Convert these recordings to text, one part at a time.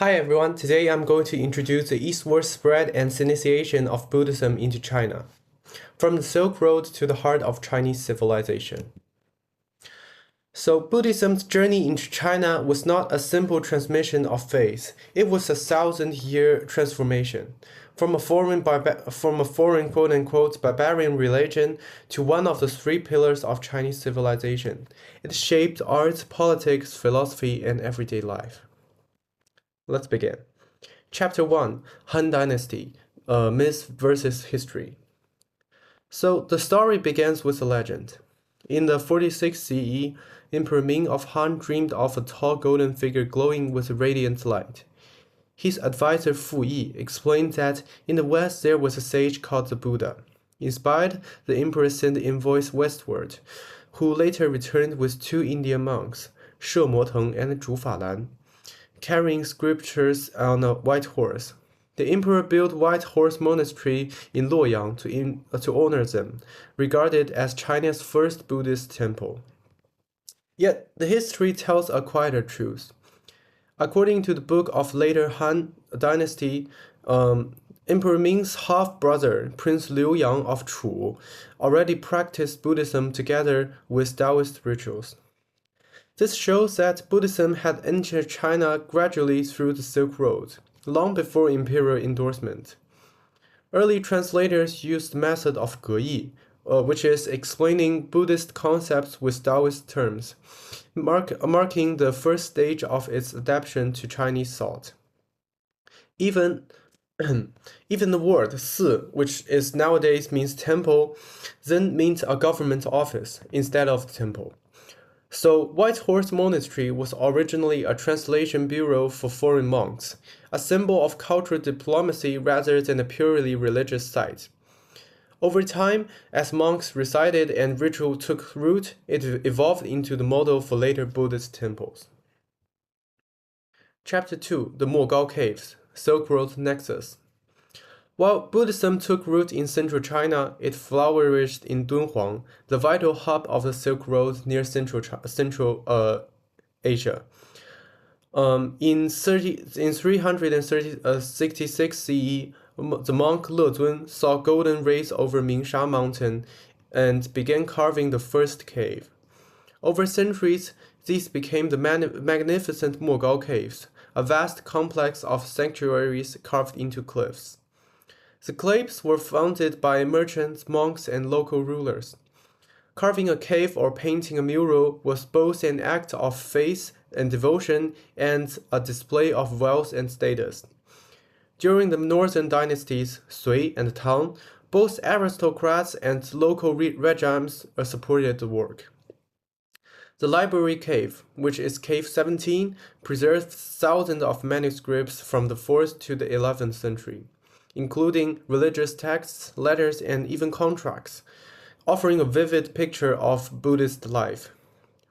Hi everyone, today I'm going to introduce the eastward spread and Sinicization of Buddhism into China, from the Silk Road to the heart of Chinese civilization. So Buddhism's journey into China was not a simple transmission of faith, it was a thousand-year transformation. From a foreign quote-unquote barbarian religion to one of the three pillars of Chinese civilization, it shaped art, politics, philosophy, and everyday life. Let's begin. Chapter 1, Han Dynasty, Myth versus History. So the story begins with a legend. In the 46 CE, Emperor Ming of Han dreamed of a tall golden figure glowing with radiant light. His advisor Fu Yi explained that in the west there was a sage called the Buddha. Inspired, the emperor sent envoys westward, who later returned with two Indian monks, She Mo Teng and Zhu Falan, carrying scriptures on a white horse. The emperor built White Horse Monastery in Luoyang to honor them, regarded as China's first Buddhist temple. Yet, the history tells a quieter truth. According to the book of later Han Dynasty, Emperor Ming's half-brother, Prince Liu Yang of Chu, already practiced Buddhism together with Taoist rituals. This shows that Buddhism had entered China gradually through the Silk Road, long before imperial endorsement. Early translators used the method of Geyi, which is explaining Buddhist concepts with Taoist terms, marking the first stage of its adaptation to Chinese thought. Even the word 寺, which is nowadays means temple, then means a government office instead of temple. So, White Horse Monastery was originally a translation bureau for foreign monks, a symbol of cultural diplomacy rather than a purely religious site. Over time, as monks resided and ritual took root, it evolved into the model for later Buddhist temples. Chapter 2, The Mogao Caves, Silk Road Nexus. While Buddhism took root in central China, it flourished in Dunhuang, the vital hub of the Silk Road near Central Asia. In 366 CE, the monk Le Zun saw golden rays over Mingsha Mountain and began carving the first cave. Over centuries, these became the magnificent Mogao Caves, a vast complex of sanctuaries carved into cliffs. The caves were founded by merchants, monks, and local rulers. Carving a cave or painting a mural was both an act of faith and devotion and a display of wealth and status. During the northern dynasties, Sui and Tang, both aristocrats and local regimes supported the work. The Library Cave, which is Cave 17, preserves thousands of manuscripts from the 4th to the 11th century, including religious texts, letters, and even contracts, offering a vivid picture of Buddhist life.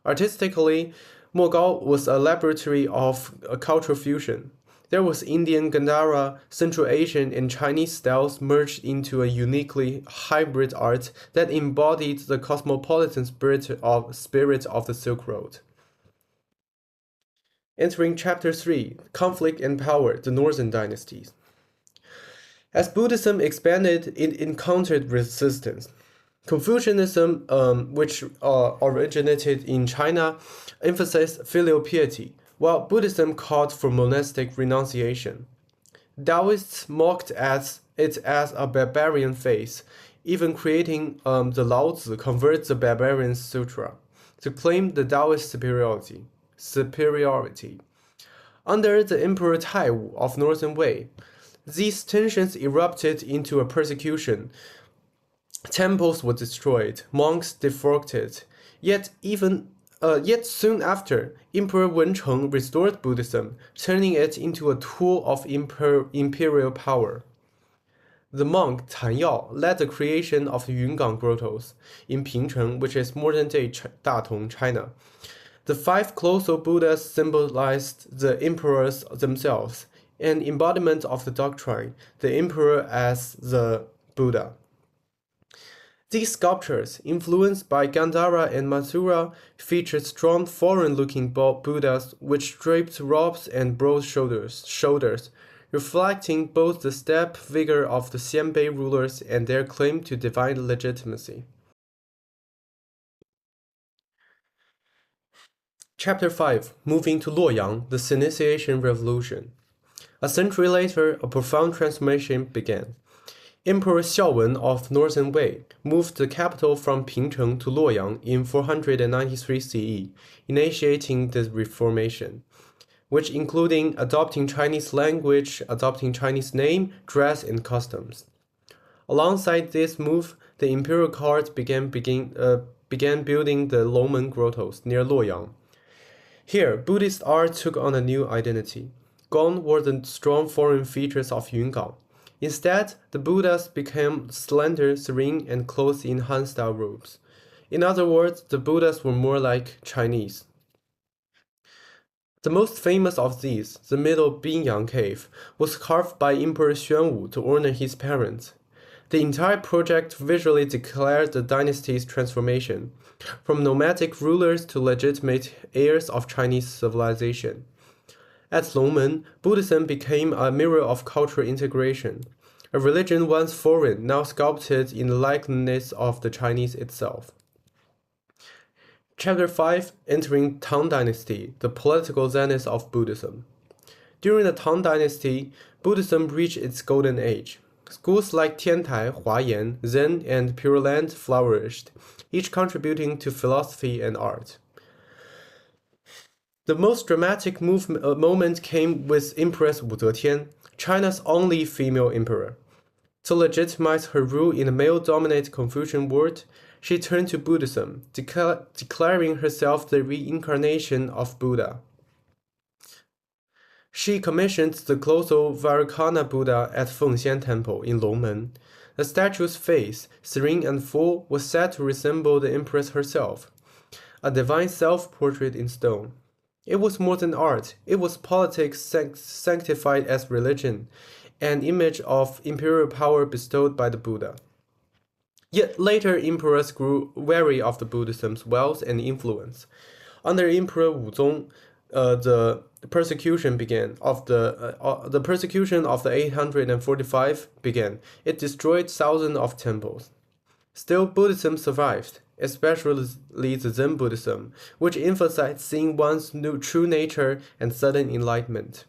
Artistically, Mogao was a laboratory of cultural fusion. There was Indian, Gandhara, Central Asian, and Chinese styles merged into a uniquely hybrid art that embodied the cosmopolitan spirit of the Silk Road. Entering Chapter 3, Conflict and Power, the Northern Dynasties. As Buddhism expanded, it encountered resistance. Confucianism, which originated in China, emphasized filial piety, while Buddhism called for monastic renunciation. Taoists mocked at it as a barbarian faith, even creating the Lao Tzu converts the Barbarian Sutra to claim the Taoist superiority. Under the Emperor Taiwu of Northern Wei, these tensions erupted into a persecution. Temples were destroyed, monks defrosted. Yet soon after, Emperor Wencheng restored Buddhism, turning it into a tool of imperial power. The monk Tan Yao led the creation of the Yungang grottos in Pingcheng, which is modern-day Datong, China. The 5 colossal Buddhas symbolized the emperors themselves, an embodiment of the doctrine, the emperor as the Buddha. These sculptures, influenced by Gandhara and Mathura, featured strong foreign-looking Buddhas with draped robes and broad shoulders, reflecting both the steppe vigor of the Xianbei rulers and their claim to divine legitimacy. Chapter 5, moving to Luoyang, the Sinicization Revolution. A century later, a profound transformation began. Emperor Xiaowen of Northern Wei moved the capital from Pingcheng to Luoyang in 493 CE, initiating the reformation, which including adopting Chinese language, adopting Chinese name, dress, and customs. Alongside this move, the imperial court began building the Longmen grottos near Luoyang. Here, Buddhist art took on a new identity. Gone were the strong foreign features of Yungang. Instead, the Buddhas became slender, serene, and clothed in Han-style robes. In other words, the Buddhas were more like Chinese. The most famous of these, the middle Binyang cave, was carved by Emperor Xuanwu to honor his parents. The entire project visually declared the dynasty's transformation, from nomadic rulers to legitimate heirs of Chinese civilization. At Longmen, Buddhism became a mirror of cultural integration, a religion once foreign, now sculpted in the likeness of the Chinese itself. Chapter 5, entering Tang Dynasty, the political zenith of Buddhism. During the Tang Dynasty, Buddhism reached its golden age. Schools like Tiantai, Huayan, Zen, and Pure Land flourished, each contributing to philosophy and art. The most dramatic moment came with Empress Wu Zetian, China's only female emperor. To legitimize her rule in a male-dominated Confucian world, she turned to Buddhism, declaring herself the reincarnation of Buddha. She commissioned the colossal Vairocana Buddha at Fengxian Temple in Longmen. The statue's face, serene and full, was said to resemble the empress herself, a divine self-portrait in stone. It was more than art, it was politics sanctified as religion, an image of imperial power bestowed by the Buddha. Yet later emperors grew wary of the Buddhism's wealth and influence. Under Emperor Wuzong, the persecution of the 845 began. It destroyed thousands of temples. Still, Buddhism survived, especially the Zen Buddhism, which emphasized seeing one's true nature and sudden enlightenment.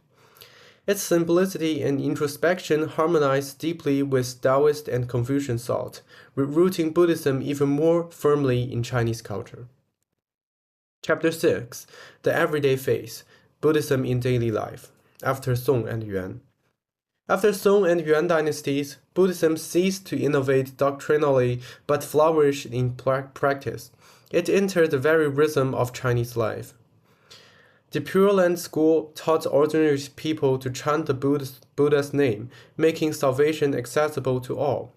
Its simplicity and introspection harmonized deeply with Taoist and Confucian thought, rooting Buddhism even more firmly in Chinese culture. Chapter 6, The Everyday Phase, Buddhism in Daily Life, after Song and Yuan. After Song and Yuan dynasties, Buddhism ceased to innovate doctrinally but flourished in practice. It entered the very rhythm of Chinese life. The Pure Land school taught ordinary people to chant the Buddha's name, making salvation accessible to all.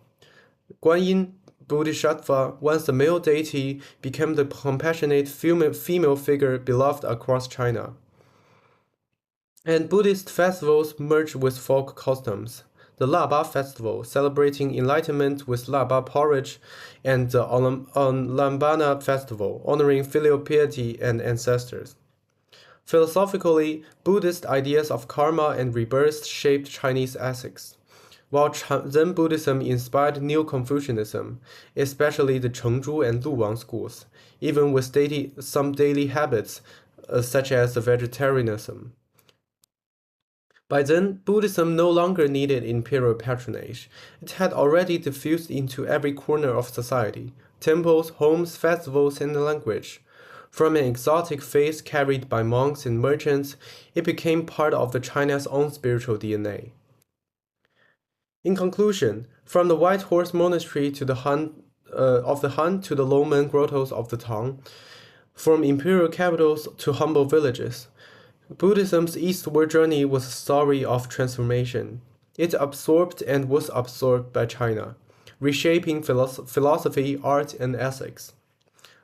Guanyin Bodhisattva, once the male deity, became the compassionate female figure beloved across China. And Buddhist festivals merged with folk customs. The Laba festival, celebrating enlightenment with Laba porridge, and the Lambana festival, honoring filial piety and ancestors. Philosophically, Buddhist ideas of karma and rebirth shaped Chinese ethics, while Zen Buddhism inspired Neo-Confucianism, especially the Chengzhu and Luwang schools, even with some daily habits such as vegetarianism. By then, Buddhism no longer needed imperial patronage. It had already diffused into every corner of society: temples, homes, festivals, and language. From an exotic faith carried by monks and merchants, it became part of China's own spiritual DNA. In conclusion, from the White Horse Monastery to the Han to the Longmen grottos of the Tang, from imperial capitals to humble villages, Buddhism's eastward journey was a story of transformation. It absorbed and was absorbed by China, reshaping philosophy, art, and ethics.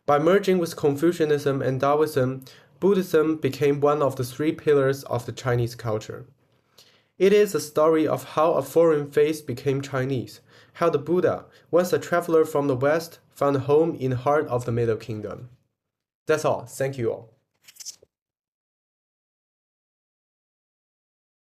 By merging with Confucianism and Taoism, Buddhism became one of the three pillars of the Chinese culture. It is a story of how a foreign faith became Chinese, how the Buddha, once a traveler from the West, found a home in the heart of the Middle Kingdom. That's all. Thank you all.